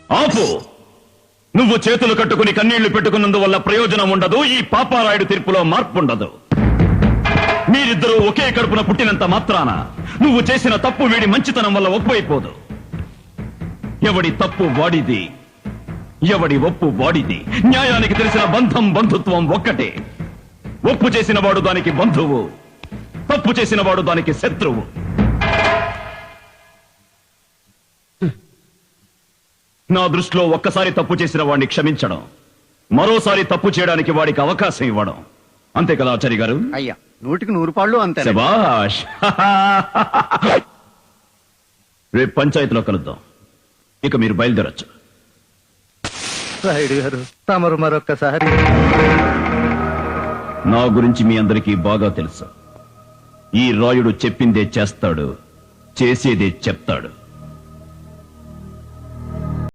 ఆపు. నువ్వు చేతులు కట్టుకుని కన్నీళ్లు పెట్టుకున్నందువల్ల ప్రయోజనం ఉండదు. ఈ పాపారాయుడు తీర్పులో మార్పు ఉండదు. మీరిద్దరూ ఒకే కడుపున పుట్టినంత మాత్రాన నువ్వు చేసిన తప్పు వీడి మంచితనం వల్ల ఒప్పైపోదు. ఎవడి తప్పు వాడిది, ఎవడి ఒప్పు వాడిది. న్యాయానికి తెలిసిన బంధం, బంధుత్వం ఒక్కటే. ఒప్పు చేసిన వాడు దానికి బంధువు, తప్పు చేసిన వాడు దానికి శత్రువు. నా దృష్టిలో ఒక్కసారి తప్పు చేసిన వాడిని క్షమించడం, మరోసారి తప్పు చేయడానికి వాడికి అవకాశం ఇవ్వడం. అంతే కదా ఆచార్య గారు? అయ్యా, 100కి 100 అంతే. శభాష్. రేపు పంచాయతీలో కలుద్దాం. ఇక మీరు బయలుదేరచ్చు. రాయుడు గారు, తమరు మరొక్కసారి. నా గురించి మీ అందరికీ బాగా తెలుసు. ఈ రాయుడు చెప్పిందే చేస్తాడు, చేసేదే చెప్తాడు.